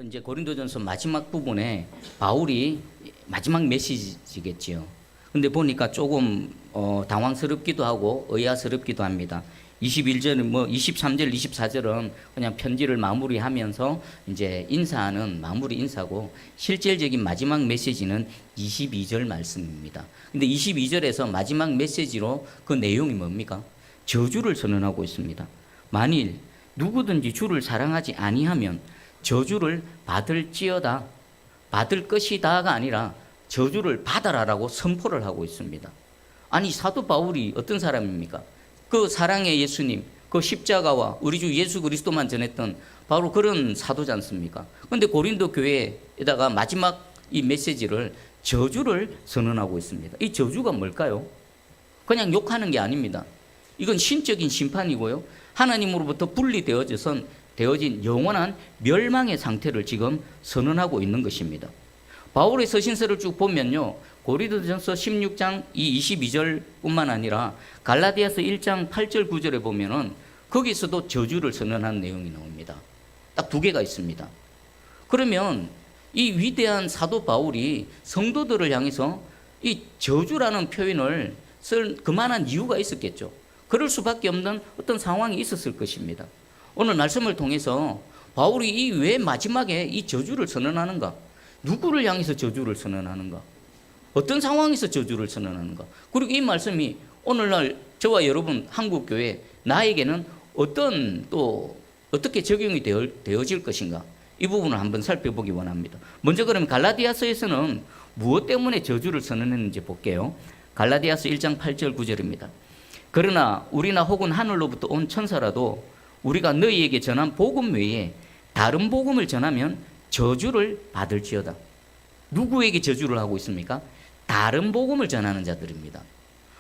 이제 고린도전서 마지막 부분에 바울이 마지막 메시지겠지요. 근데 보니까 조금 당황스럽기도 하고 의아스럽기도 합니다. 21절, 23절, 24절은 그냥 편지를 마무리하면서 이제 인사하는 마무리 인사고, 실질적인 마지막 메시지는 22절 말씀입니다. 근데 22절에서 마지막 메시지로 그 내용이 뭡니까? 저주를 선언하고 있습니다. 만일 누구든지 주를 사랑하지 아니하면 저주를 받을지어다, 받을 것이다가 아니라 저주를 받아라라고 선포를 하고 있습니다. 아니, 사도 바울이 어떤 사람입니까? 그 사랑의 예수님, 그 십자가와 우리 주 예수 그리스도만 전했던 바로 그런 사도지 않습니까? 그런데 고린도 교회에다가 마지막 이 메시지를 저주를 선언하고 있습니다. 이 저주가 뭘까요? 그냥 욕하는 게 아닙니다. 이건 신적인 심판이고요, 하나님으로부터 되어진 영원한 멸망의 상태를 지금 선언하고 있는 것입니다. 바울의 서신서를 쭉 보면요, 고린도전서 16장 22절뿐만 아니라 갈라디아서 1장 8절 9절에 보면은 거기서도 저주를 선언하는 내용이 나옵니다. 딱 두 개가 있습니다. 그러면 이 위대한 사도 바울이 성도들을 향해서 이 저주라는 표현을 쓸 그만한 이유가 있었겠죠. 그럴 수밖에 없는 어떤 상황이 있었을 것입니다. 오늘 말씀을 통해서 바울이 이 왜 마지막에 이 저주를 선언하는가? 누구를 향해서 저주를 선언하는가? 어떤 상황에서 저주를 선언하는가? 그리고 이 말씀이 오늘날 저와 여러분 한국교회 나에게는 어떻게 적용이 되어질 것인가? 이 부분을 한번 살펴보기 원합니다. 먼저 그러면 갈라디아서에서는 무엇 때문에 저주를 선언했는지 볼게요. 갈라디아서 1장 8절 9절입니다. 그러나 우리나 혹은 하늘로부터 온 천사라도 우리가 너희에게 전한 복음 외에 다른 복음을 전하면 저주를 받을지어다. 누구에게 저주를 하고 있습니까? 다른 복음을 전하는 자들입니다.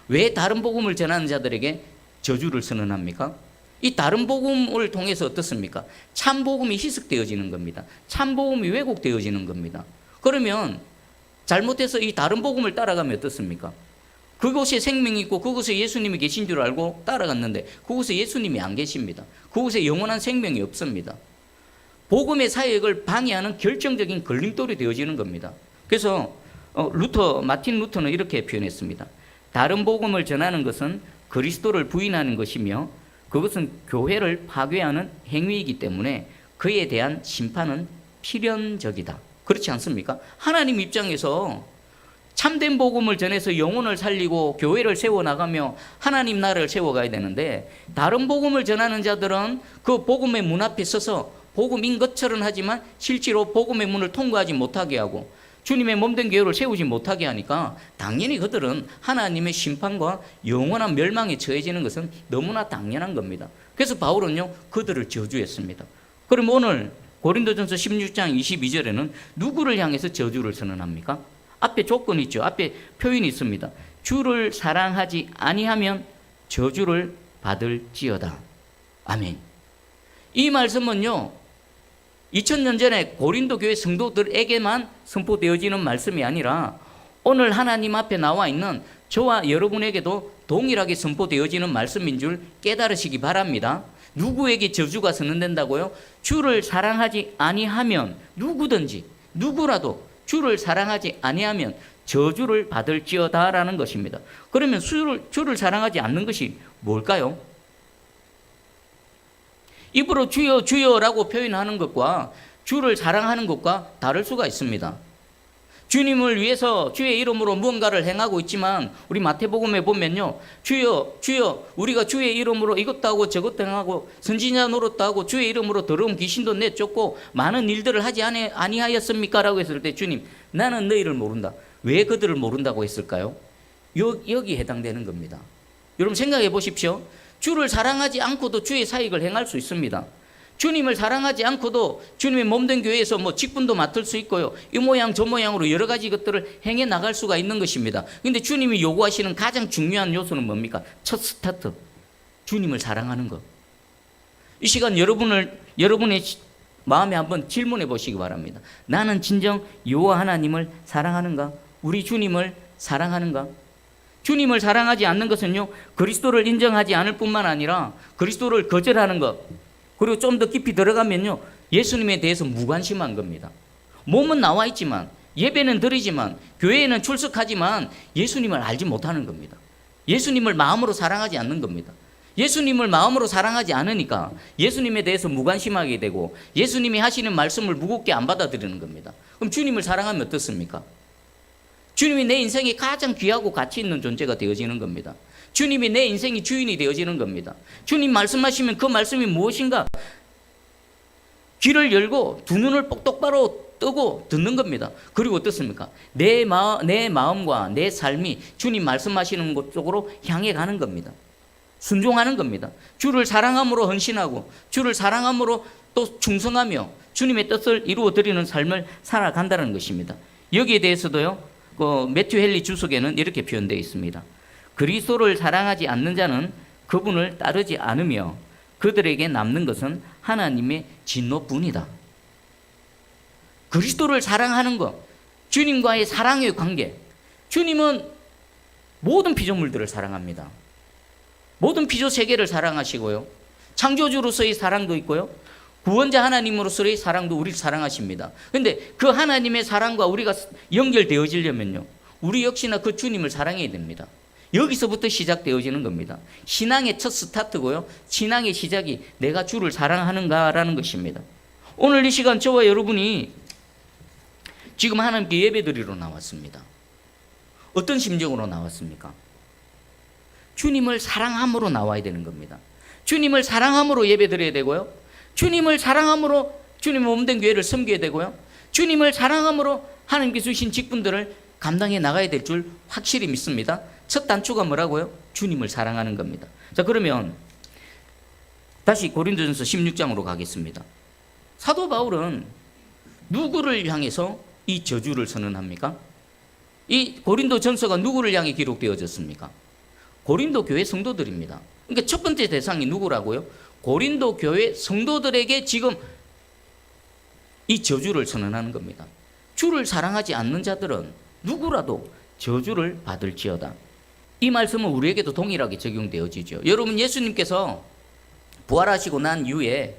왜 다른 복음을 전하는 자들에게 저주를 선언합니까? 이 다른 복음을 통해서 어떻습니까? 참 복음이 희석되어지는 겁니다. 참 복음이 왜곡되어지는 겁니다. 그러면 잘못해서 이 다른 복음을 따라가면 어떻습니까? 그곳에 생명이 있고 그곳에 예수님이 계신 줄 알고 따라갔는데 그곳에 예수님이 안 계십니다. 그곳에 영원한 생명이 없습니다. 복음의 사역을 방해하는 결정적인 걸림돌이 되어지는 겁니다. 그래서 마틴 루터는 이렇게 표현했습니다. 다른 복음을 전하는 것은 그리스도를 부인하는 것이며 그것은 교회를 파괴하는 행위이기 때문에 그에 대한 심판은 필연적이다. 그렇지 않습니까? 하나님 입장에서 참된 복음을 전해서 영혼을 살리고 교회를 세워나가며 하나님 나라를 세워가야 되는데, 다른 복음을 전하는 자들은 그 복음의 문 앞에 서서 복음인 것처럼 하지만 실제로 복음의 문을 통과하지 못하게 하고 주님의 몸된 교회를 세우지 못하게 하니까 당연히 그들은 하나님의 심판과 영원한 멸망에 처해지는 것은 너무나 당연한 겁니다. 그래서 바울은요, 그들을 저주했습니다. 그럼 오늘 고린도전서 16장 22절에는 누구를 향해서 저주를 선언합니까? 앞에 조건이 있죠. 앞에 표현이 있습니다. 주를 사랑하지 아니하면 저주를 받을지어다. 아멘. 이 말씀은요, 2000년 전에 고린도 교회 성도들에게만 선포되어지는 말씀이 아니라 오늘 하나님 앞에 나와 있는 저와 여러분에게도 동일하게 선포되어지는 말씀인 줄 깨달으시기 바랍니다. 누구에게 저주가 선언된다고요? 주를 사랑하지 아니하면, 누구라도 주를 사랑하지 아니하면 저주를 받을지어다라는 것입니다. 그러면 주를 사랑하지 않는 것이 뭘까요? 입으로 주여 주여라고 표현하는 것과 주를 사랑하는 것과 다를 수가 있습니다. 주님을 위해서 주의 이름으로 무언가를 행하고 있지만 우리 마태복음에 보면요, 주여 주여 우리가 주의 이름으로 이것도 하고 저것도 행하고 선지자 노릇도 하고 주의 이름으로 더러운 귀신도 내쫓고 많은 일들을 하지 아니하였습니까? 라고 했을 때 주님, 나는 너희를 모른다. 왜 그들을 모른다고 했을까요? 여기에 해당되는 겁니다. 여러분 생각해 보십시오. 주를 사랑하지 않고도 주의 사역을 행할 수 있습니다. 주님을 사랑하지 않고도 주님의 몸된 교회에서 직분도 맡을 수 있고요, 이 모양 저 모양으로 여러 가지 것들을 행해 나갈 수가 있는 것입니다. 그런데 주님이 요구하시는 가장 중요한 요소는 뭡니까? 첫 스타트, 주님을 사랑하는 것. 이 시간 여러분의 마음에 한번 질문해 보시기 바랍니다. 나는 진정 여호와 하나님을 사랑하는가? 우리 주님을 사랑하는가? 주님을 사랑하지 않는 것은요, 그리스도를 인정하지 않을 뿐만 아니라 그리스도를 거절하는 것, 그리고 좀 더 깊이 들어가면요, 예수님에 대해서 무관심한 겁니다. 몸은 나와 있지만, 예배는 드리지만, 교회에는 출석하지만 예수님을 알지 못하는 겁니다. 예수님을 마음으로 사랑하지 않는 겁니다. 예수님을 마음으로 사랑하지 않으니까 예수님에 대해서 무관심하게 되고 예수님이 하시는 말씀을 무겁게 안 받아들이는 겁니다. 그럼 주님을 사랑하면 어떻습니까? 주님이 내 인생에 가장 귀하고 가치 있는 존재가 되어지는 겁니다. 주님이 내 인생의 주인이 되어지는 겁니다. 주님 말씀하시면 그 말씀이 무엇인가 귀를 열고 두 눈을 똑바로 뜨고 듣는 겁니다. 그리고 어떻습니까? 내 마음과 내 삶이 주님 말씀하시는 곳 쪽으로 향해 가는 겁니다. 순종하는 겁니다. 주를 사랑함으로 헌신하고 주를 사랑함으로 또 충성하며 주님의 뜻을 이루어 드리는 삶을 살아간다는 것입니다. 여기에 대해서도요, 매튜 헨리 주석에는 이렇게 표현되어 있습니다. 그리스도를 사랑하지 않는 자는 그분을 따르지 않으며 그들에게 남는 것은 하나님의 진노뿐이다. 그리스도를 사랑하는 것, 주님과의 사랑의 관계. 주님은 모든 피조물들을 사랑합니다. 모든 피조 세계를 사랑하시고요, 창조주로서의 사랑도 있고요, 구원자 하나님으로서의 사랑도 우리를 사랑하십니다. 그런데 그 하나님의 사랑과 우리가 연결되어지려면요, 우리 역시나 그 주님을 사랑해야 됩니다. 여기서부터 시작되어지는 겁니다. 신앙의 첫 스타트고요, 신앙의 시작이 내가 주를 사랑하는가라는 것입니다. 오늘 이 시간 저와 여러분이 지금 하나님께 예배드리러 나왔습니다. 어떤 심정으로 나왔습니까? 주님을 사랑함으로 나와야 되는 겁니다. 주님을 사랑함으로 예배드려야 되고요, 주님을 사랑함으로 주님의 몸된 교회를 섬겨야 되고요, 주님을 사랑함으로 하나님께 주신 직분들을 감당해 나가야 될 줄 확실히 믿습니다. 첫 단추가 뭐라고요? 주님을 사랑하는 겁니다. 자, 그러면 다시 고린도전서 16장으로 가겠습니다. 사도 바울은 누구를 향해서 이 저주를 선언합니까? 이 고린도전서가 누구를 향해 기록되어졌습니까? 고린도 교회 성도들입니다. 그러니까 첫 번째 대상이 누구라고요? 고린도 교회 성도들에게 지금 이 저주를 선언하는 겁니다. 주를 사랑하지 않는 자들은 누구라도 저주를 받을지어다. 이 말씀은 우리에게도 동일하게 적용되어지죠. 여러분, 예수님께서 부활하시고 난 이후에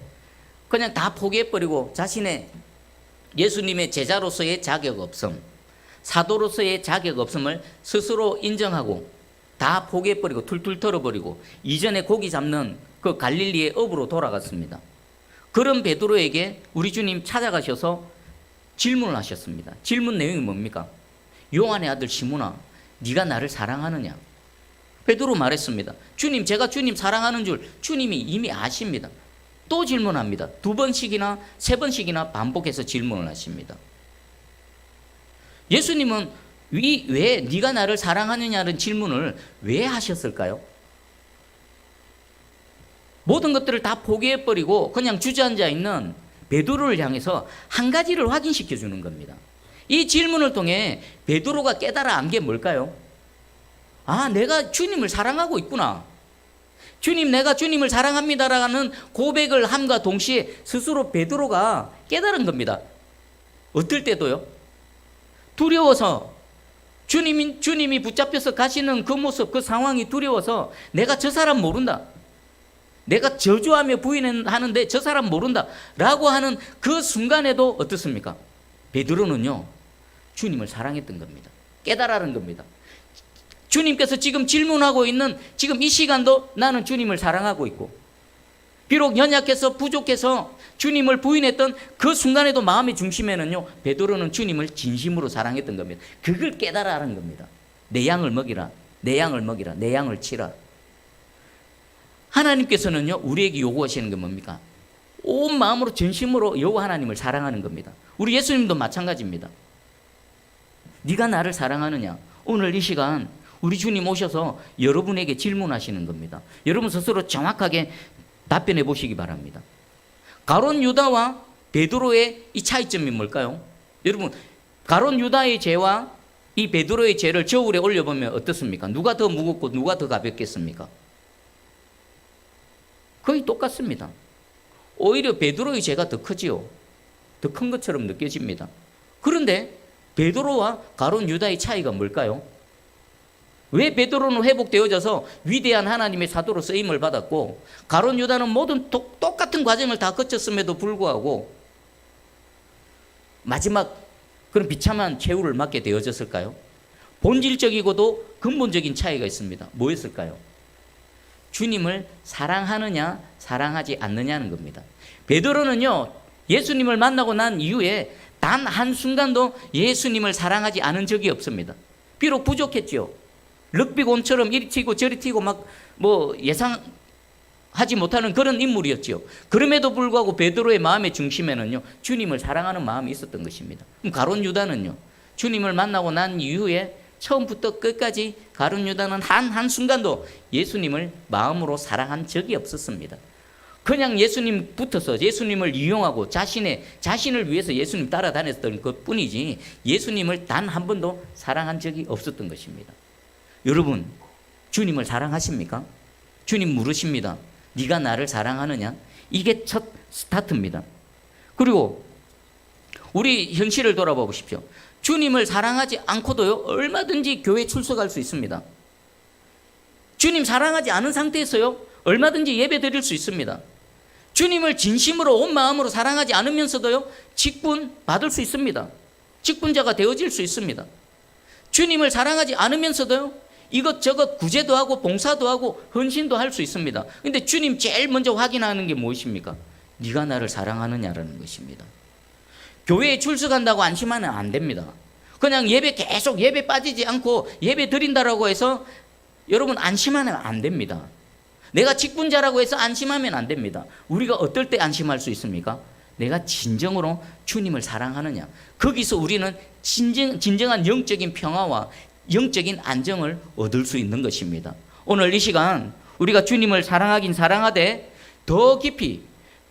그냥 다 포기해버리고 자신의 예수님의 제자로서의 자격 없음, 사도로서의 자격 없음을 스스로 인정하고 다 포기해버리고 툴툴 털어버리고 이전에 고기 잡는 그 갈릴리의 업으로 돌아갔습니다. 그런 베드로에게 우리 주님 찾아가셔서 질문을 하셨습니다. 질문 내용이 뭡니까? 요한의 아들 시몬아, 네가 나를 사랑하느냐? 베드로 말했습니다. 주님, 제가 주님 사랑하는 줄 주님이 이미 아십니다. 또 질문합니다. 2번씩이나 3번씩이나 반복해서 질문을 하십니다. 예수님은 왜 네가 나를 사랑하느냐는 질문을 왜 하셨을까요? 모든 것들을 다 포기해버리고 그냥 주저앉아 있는 베드로를 향해서 한 가지를 확인시켜 주는 겁니다. 이 질문을 통해 베드로가 깨달아 안 게 뭘까요? 아, 내가 주님을 사랑하고 있구나. 주님, 내가 주님을 사랑합니다라는 고백을 함과 동시에 스스로 베드로가 깨달은 겁니다. 어떨 때도요, 두려워서 주님이 붙잡혀서 가시는 그 모습, 그 상황이 두려워서 내가 저 사람 모른다, 내가 저주하며 부인하는데 저 사람 모른다 라고 하는 그 순간에도 어떻습니까? 베드로는요, 주님을 사랑했던 겁니다. 깨달아는 겁니다. 주님께서 지금 질문하고 있는 지금 이 시간도 나는 주님을 사랑하고 있고, 비록 연약해서 부족해서 주님을 부인했던 그 순간에도 마음의 중심에는요, 베드로는 주님을 진심으로 사랑했던 겁니다. 그걸 깨달아는 겁니다. 내 양을 먹이라, 내 양을 먹이라, 내 양을 치라. 하나님께서는요, 우리에게 요구하시는 게 뭡니까? 온 마음으로 전심으로 여호와 하나님을 사랑하는 겁니다. 우리 예수님도 마찬가지입니다. 네가 나를 사랑하느냐? 오늘 이 시간 우리 주님 오셔서 여러분에게 질문하시는 겁니다. 여러분 스스로 정확하게 답변해 보시기 바랍니다. 가룟 유다와 베드로의 이 차이점이 뭘까요? 여러분, 가룟 유다의 죄와 이 베드로의 죄를 저울에 올려보면 어떻습니까? 누가 더 무겁고 누가 더 가볍겠습니까? 거의 똑같습니다. 오히려 베드로의 죄가 더 크지요. 더 큰 것처럼 느껴집니다. 그런데 베드로와 가룟 유다의 차이가 뭘까요? 왜 베드로는 회복되어져서 위대한 하나님의 사도로 쓰임을 받았고 가룟 유다는 모든 똑같은 과정을 다 거쳤음에도 불구하고 마지막 그런 비참한 최후를 맞게 되어졌을까요? 본질적이고도 근본적인 차이가 있습니다. 뭐였을까요? 주님을 사랑하느냐 사랑하지 않느냐는 겁니다. 베드로는요, 예수님을 만나고 난 이후에 단 한순간도 예수님을 사랑하지 않은 적이 없습니다. 비록 부족했죠. 럭비공처럼 이리 튀고 저리 튀고 막 예상하지 못하는 그런 인물이었죠. 그럼에도 불구하고 베드로의 마음의 중심에는요, 주님을 사랑하는 마음이 있었던 것입니다. 그럼 가룟 유다는요, 주님을 만나고 난 이후에 처음부터 끝까지 가룟 유다는 한순간도 예수님을 마음으로 사랑한 적이 없었습니다. 그냥 예수님 붙어서 예수님을 이용하고 자신을 위해서 예수님 따라다녔던 것 뿐이지 예수님을 단 한 번도 사랑한 적이 없었던 것입니다. 여러분, 주님을 사랑하십니까? 주님 물으십니다. 네가 나를 사랑하느냐? 이게 첫 스타트입니다. 그리고 우리 현실을 돌아봐 보십시오. 주님을 사랑하지 않고도요, 얼마든지 교회 출석할 수 있습니다. 주님 사랑하지 않은 상태에서요, 얼마든지 예배 드릴 수 있습니다. 주님을 진심으로 온 마음으로 사랑하지 않으면서도요, 직분 받을 수 있습니다. 직분자가 되어질 수 있습니다. 주님을 사랑하지 않으면서도요, 이것저것 구제도 하고 봉사도 하고 헌신도 할 수 있습니다. 근데 주님 제일 먼저 확인하는 게 무엇입니까? 네가 나를 사랑하느냐라는 것입니다. 교회에 출석한다고 안심하면 안 됩니다. 그냥 계속 예배 빠지지 않고 예배 드린다라고 해서 여러분 안심하면 안 됩니다. 내가 직분자라고 해서 안심하면 안 됩니다. 우리가 어떨 때 안심할 수 있습니까? 내가 진정으로 주님을 사랑하느냐. 거기서 우리는 진정한 영적인 평화와 영적인 안정을 얻을 수 있는 것입니다. 오늘 이 시간 우리가 주님을 사랑하긴 사랑하되 더 깊이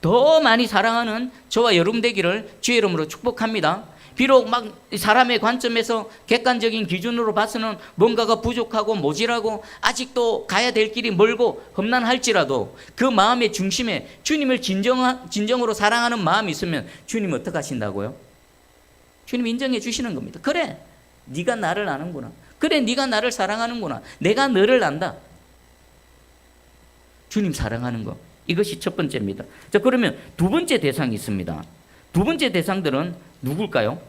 더 많이 사랑하는 저와 여러분 되기를 주의 이름으로 축복합니다. 비록 막 사람의 관점에서 객관적인 기준으로 봐서는 뭔가가 부족하고 모질하고 아직도 가야 될 길이 멀고 험난할지라도 그 마음의 중심에 주님을 진정으로 사랑하는 마음이 있으면 주님 어떻게 하신다고요? 주님 인정해 주시는 겁니다. 그래, 네가 나를 아는구나. 그래, 네가 나를 사랑하는구나. 내가 너를 안다. 주님 사랑하는 거, 이것이 첫 번째입니다. 자, 그러면 두 번째 대상이 있습니다. 두 번째 대상들은 누굴까요?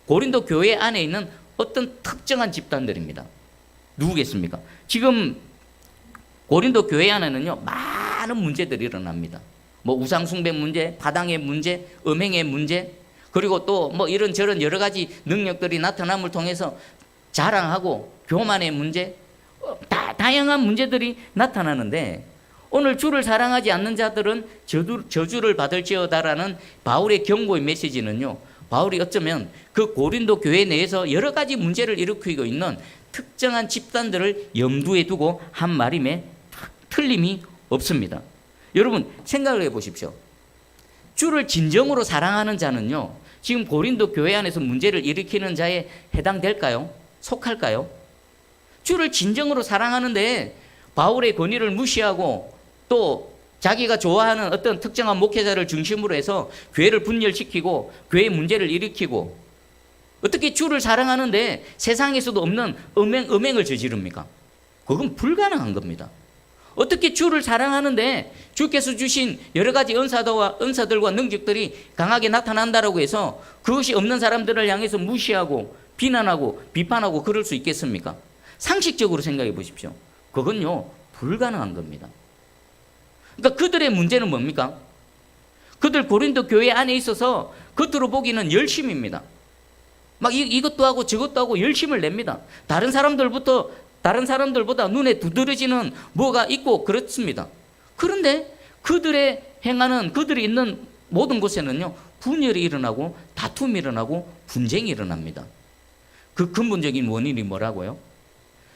고린도 교회 안에 있는 어떤 특정한 집단들입니다. 누구겠습니까? 지금 고린도 교회 안에는요, 많은 문제들이 일어납니다. 우상숭배 문제, 파당의 문제, 음행의 문제, 그리고 또 이런저런 여러 가지 능력들이 나타남을 통해서 자랑하고 교만의 문제, 다양한 문제들이 나타나는데 오늘 주를 사랑하지 않는 자들은 저주를 받을지어다라는 바울의 경고의 메시지는요, 바울이 어쩌면 그 고린도 교회 내에서 여러 가지 문제를 일으키고 있는 특정한 집단들을 염두에 두고 한 말임에 틀림이 없습니다. 여러분 생각을 해보십시오. 주를 진정으로 사랑하는 자는요, 지금 고린도 교회 안에서 문제를 일으키는 자에 해당될까요? 속할까요? 주를 진정으로 사랑하는데 바울의 권위를 무시하고 또 자기가 좋아하는 어떤 특정한 목회자를 중심으로 해서 교회를 분열시키고 교회 문제를 일으키고, 어떻게 주를 사랑하는데 세상에서도 없는 음행을 저지릅니까? 그건 불가능한 겁니다. 어떻게 주를 사랑하는데 주께서 주신 여러 가지 은사들과 능력들이 강하게 나타난다라고 해서 그것이 없는 사람들을 향해서 무시하고 비난하고 비판하고 그럴 수 있겠습니까? 상식적으로 생각해 보십시오. 그건요, 불가능한 겁니다. 그러니까 그들의 문제는 뭡니까? 그들 고린도 교회 안에 있어서 겉으로 보기는 열심입니다. 막 이것도 하고 저것도 하고 열심을 냅니다. 다른 사람들보다 눈에 두드러지는 뭐가 있고 그렇습니다. 그런데 그들이 있는 모든 곳에는요, 분열이 일어나고 다툼이 일어나고 분쟁이 일어납니다. 그 근본적인 원인이 뭐라고요?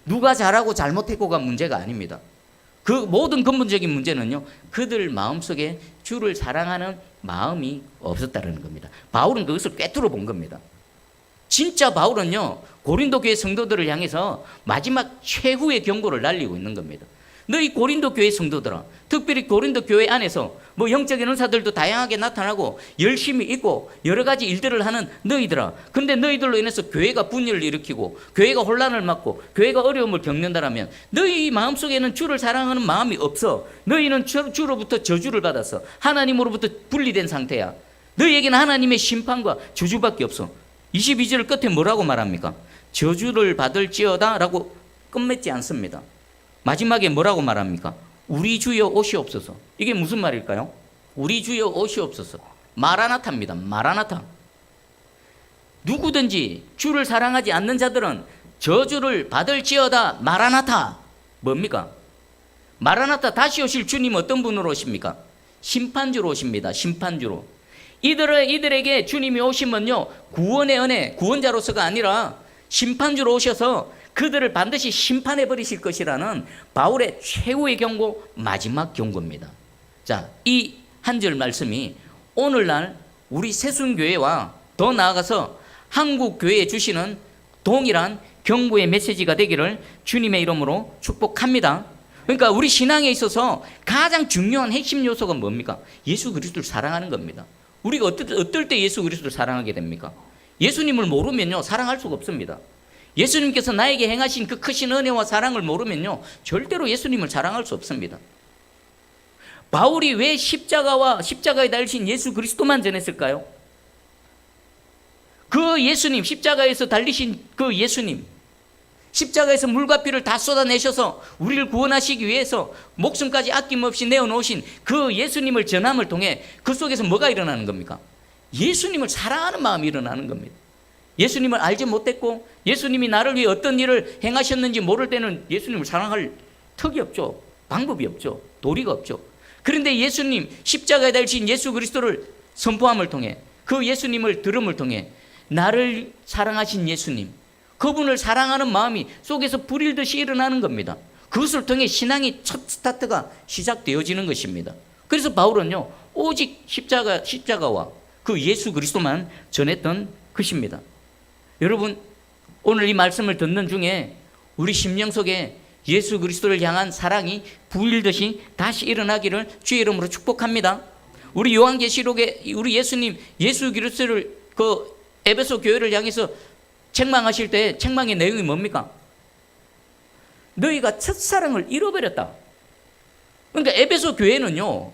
누가 잘하고 잘못했고가 문제가 아닙니다. 그 모든 근본적인 문제는요, 그들 마음속에 주를 사랑하는 마음이 없었다는 겁니다. 바울은 그것을 꿰뚫어 본 겁니다. 진짜 바울은요, 고린도 교회 성도들을 향해서 마지막 최후의 경고를 날리고 있는 겁니다. 너희 고린도 교회 성도들아, 특별히 고린도 교회 안에서 영적인 은사들도 다양하게 나타나고 열심히 있고 여러 가지 일들을 하는 너희들아, 근데 너희들로 인해서 교회가 분열을 일으키고 교회가 혼란을 맞고 교회가 어려움을 겪는다라면 너희 마음속에는 주를 사랑하는 마음이 없어. 너희는 주로부터 저주를 받았어. 하나님으로부터 분리된 상태야. 너희에게는 하나님의 심판과 저주밖에 없어. 22절 끝에 뭐라고 말합니까? 저주를 받을지어다 라고 끝맺지 않습니다. 마지막에 뭐라고 말합니까? 우리 주여 오시옵소서. 이게 무슨 말일까요? 우리 주여 오시옵소서. 마라나타입니다. 마라나타. 누구든지 주를 사랑하지 않는 자들은 저주를 받을지어다. 마라나타. 뭡니까? 마라나타, 다시 오실 주님 어떤 분으로 오십니까? 심판주로 오십니다. 심판주로. 이들에게 주님이 오시면요, 구원의 은혜, 구원자로서가 아니라 심판주로 오셔서 그들을 반드시 심판해 버리실 것이라는 바울의 최후의 경고, 마지막 경고입니다. 자, 이 한 절 말씀이 오늘날 우리 새순교회와 더 나아가서 한국교회에 주시는 동일한 경고의 메시지가 되기를 주님의 이름으로 축복합니다. 그러니까 우리 신앙에 있어서 가장 중요한 핵심 요소가 뭡니까? 예수 그리스도를 사랑하는 겁니다. 우리가 어떨 때 예수 그리스도를 사랑하게 됩니까? 예수님을 모르면요, 사랑할 수가 없습니다. 예수님께서 나에게 행하신 그 크신 은혜와 사랑을 모르면요, 절대로 예수님을 사랑할 수 없습니다. 바울이 왜 십자가에 달리신 예수 그리스도만 전했을까요? 그 예수님, 십자가에서 달리신 그 예수님, 십자가에서 물과 피를 다 쏟아내셔서 우리를 구원하시기 위해서 목숨까지 아낌없이 내어놓으신 그 예수님을 전함을 통해 그 속에서 뭐가 일어나는 겁니까? 예수님을 사랑하는 마음이 일어나는 겁니다. 예수님을 알지 못했고 예수님이 나를 위해 어떤 일을 행하셨는지 모를 때는 예수님을 사랑할 턱이 없죠. 방법이 없죠. 도리가 없죠. 그런데 예수님, 십자가에 달리신 예수 그리스도를 선포함을 통해, 그 예수님을 들음을 통해 나를 사랑하신 예수님, 그분을 사랑하는 마음이 속에서 불일듯이 일어나는 겁니다. 그것을 통해 신앙의 첫 스타트가 시작되어지는 것입니다. 그래서 바울은요, 오직 십자가와 그 예수 그리스도만 전했던 것입니다. 여러분, 오늘 이 말씀을 듣는 중에 우리 심령 속에 예수 그리스도를 향한 사랑이 불일듯이 다시 일어나기를 주의 이름으로 축복합니다. 우리 요한계시록에 우리 예수님, 예수 그리스도를 그 에베소 교회를 향해서 책망하실 때 책망의 내용이 뭡니까? 너희가 첫사랑을 잃어버렸다. 그러니까 에베소 교회는요,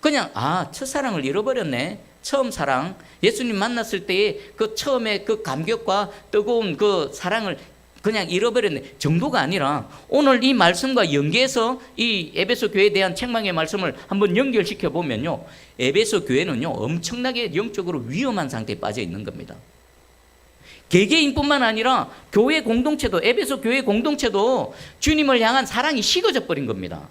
그냥 첫사랑을 잃어버렸네. 처음 사랑, 예수님 만났을 때의 그 처음에 그 감격과 뜨거운 그 사랑을 그냥 잃어버렸네 정도가 아니라, 오늘 이 말씀과 연계해서 이 에베소 교회에 대한 책망의 말씀을 한번 연결시켜 보면요, 에베소 교회는요, 엄청나게 영적으로 위험한 상태에 빠져 있는 겁니다. 개개인뿐만 아니라 교회 공동체도, 에베소 교회 공동체도 주님을 향한 사랑이 식어져 버린 겁니다.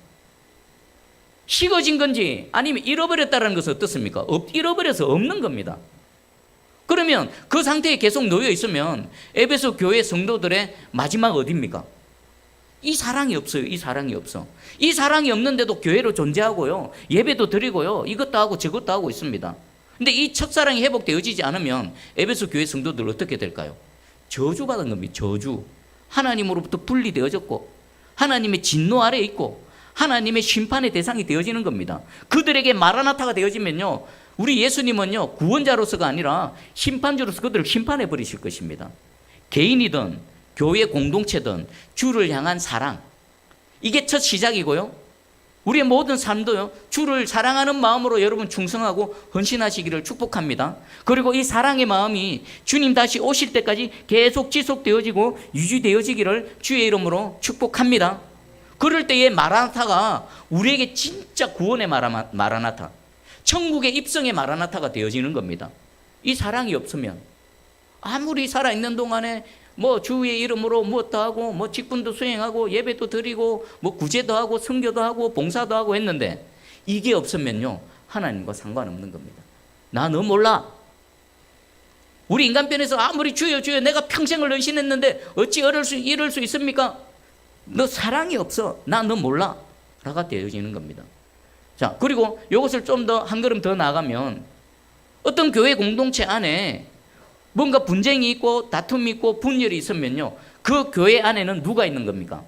식어진 건지 아니면 잃어버렸다는 것은 어떻습니까? 잃어버려서 없는 겁니다. 그러면 그 상태에 계속 놓여 있으면 에베소 교회 성도들의 마지막 어디입니까? 이 사랑이 없어요. 이 사랑이 없어. 이 사랑이 없는데도 교회로 존재하고요, 예배도 드리고요, 이것도 하고 저것도 하고 있습니다. 근데 이 첫사랑이 회복되어지지 않으면 에베소 교회 성도들 어떻게 될까요? 저주받은 겁니다. 저주. 하나님으로부터 분리되어졌고 하나님의 진노 아래에 있고 하나님의 심판의 대상이 되어지는 겁니다. 그들에게 마라나타가 되어지면요, 우리 예수님은요, 구원자로서가 아니라 심판주로서 그들을 심판해 버리실 것입니다. 개인이든 교회 공동체든 주를 향한 사랑, 이게 첫 시작이고요, 우리의 모든 삶도요, 주를 사랑하는 마음으로 여러분 충성하고 헌신하시기를 축복합니다. 그리고 이 사랑의 마음이 주님 다시 오실 때까지 계속 지속되어지고 유지되어지기를 주의 이름으로 축복합니다. 그럴 때의 마라나타가 우리에게 진짜 구원의 마라나타, 천국의 입성의 마라나타가 되어지는 겁니다. 이 사랑이 없으면 아무리 살아있는 동안에 뭐 주의 이름으로 무엇도 하고 뭐 직분도 수행하고 예배도 드리고 뭐 구제도 하고 선교도 하고 봉사도 하고 했는데 이게 없으면요, 하나님과 상관없는 겁니다. 나 너 몰라. 우리 인간편에서 아무리 주여 주여 내가 평생을 헌신했는데 어찌 이럴 수 있습니까? 너 사랑이 없어. 나 너 몰라. 라가 되어지는 겁니다. 자, 그리고 이것을 좀 더 한 걸음 더 나가면 어떤 교회 공동체 안에 뭔가 분쟁이 있고 다툼이 있고 분열이 있으면요, 그 교회 안에는 누가 있는 겁니까?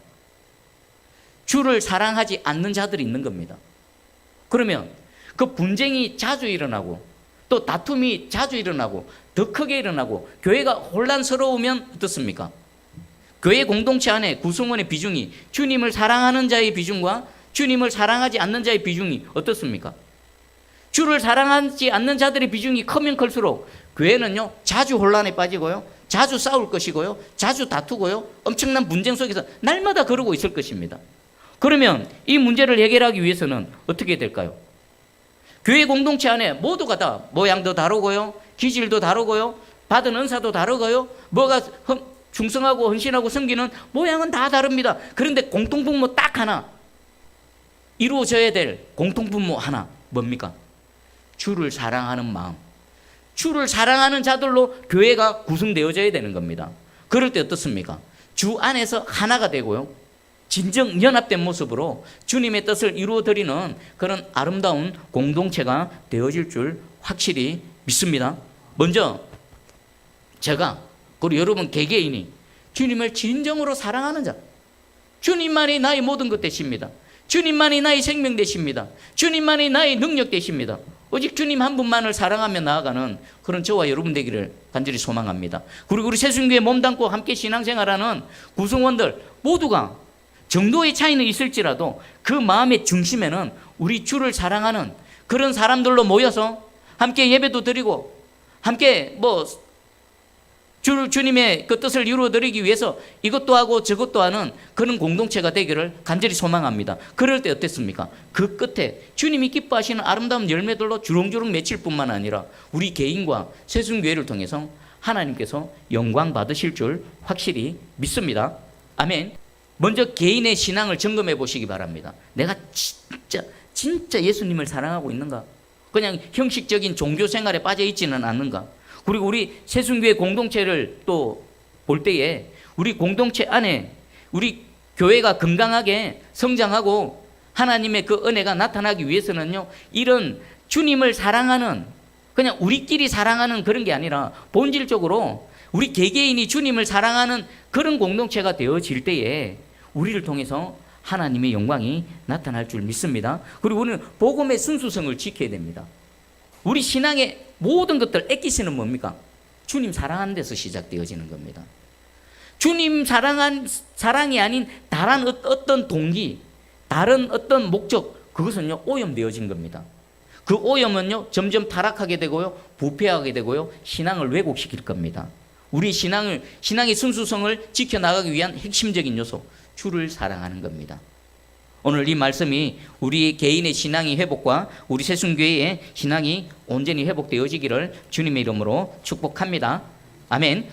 주를 사랑하지 않는 자들이 있는 겁니다. 그러면 그 분쟁이 자주 일어나고 또 다툼이 자주 일어나고 더 크게 일어나고 교회가 혼란스러우면 어떻습니까? 교회 공동체 안에 구성원의 비중이 주님을 사랑하는 자의 비중과 주님을 사랑하지 않는 자의 비중이 어떻습니까? 주를 사랑하지 않는 자들의 비중이 크면 클수록 교회는요 자주 혼란에 빠지고요, 자주 싸울 것이고요, 자주 다투고요, 엄청난 분쟁 속에서 날마다 그러고 있을 것입니다. 그러면 이 문제를 해결하기 위해서는 어떻게 될까요? 교회 공동체 안에 모두가 다 모양도 다르고요, 기질도 다르고요, 받은 은사도 다르고요, 뭐가 충성하고 헌신하고 섬기는 모양은 다 다릅니다. 그런데 공통분모 딱 하나, 이루어져야 될 공통분모 하나, 뭡니까? 주를 사랑하는 마음. 주를 사랑하는 자들로 교회가 구성되어져야 되는 겁니다. 그럴 때 어떻습니까? 주 안에서 하나가 되고요, 진정 연합된 모습으로 주님의 뜻을 이루어드리는 그런 아름다운 공동체가 되어질 줄 확실히 믿습니다. 먼저 제가, 그리고 여러분 개개인이 주님을 진정으로 사랑하는 자, 주님만이 나의 모든 것 되십니다. 주님만이 나의 생명 되십니다. 주님만이 나의 능력 되십니다. 오직 주님 한 분만을 사랑하며 나아가는 그런 저와 여러분 되기를 간절히 소망합니다. 그리고 우리 새순교회 몸담고 함께 신앙생활하는 구성원들 모두가 정도의 차이는 있을지라도 그 마음의 중심에는 우리 주를 사랑하는 그런 사람들로 모여서 함께 예배도 드리고 함께 주님의 그 뜻을 이루어드리기 위해서 이것도 하고 저것도 하는 그런 공동체가 되기를 간절히 소망합니다. 그럴 때 어땠습니까? 그 끝에 주님이 기뻐하시는 아름다운 열매들로 주렁주렁 맺힐 뿐만 아니라 우리 개인과 새순교회를 통해서 하나님께서 영광 받으실 줄 확실히 믿습니다. 아멘. 먼저 개인의 신앙을 점검해 보시기 바랍니다. 내가 진짜 예수님을 사랑하고 있는가? 그냥 형식적인 종교 생활에 빠져 있지는 않는가? 그리고 우리 새순교회 공동체를 또 볼 때에 우리 공동체 안에 우리 교회가 건강하게 성장하고 하나님의 그 은혜가 나타나기 위해서는요, 이런 주님을 사랑하는, 그냥 우리끼리 사랑하는 그런 게 아니라 본질적으로 우리 개개인이 주님을 사랑하는 그런 공동체가 되어질 때에 우리를 통해서 하나님의 영광이 나타날 줄 믿습니다. 그리고 우리는 복음의 순수성을 지켜야 됩니다. 우리 신앙의 모든 것들 액기스는 뭡니까? 주님 사랑하는 데서 시작되어지는 겁니다. 주님 사랑이 아닌 다른 어떤 동기, 다른 어떤 목적, 그것은요 오염되어진 겁니다. 그 오염은요 점점 타락하게 되고요, 부패하게 되고요, 신앙을 왜곡시킬 겁니다. 우리 신앙의 순수성을 지켜나가기 위한 핵심적인 요소, 주를 사랑하는 겁니다. 오늘 이 말씀이 우리 개인의 신앙의 회복과 우리 새순교회의 신앙이 온전히 회복되어지기를 주님의 이름으로 축복합니다. 아멘.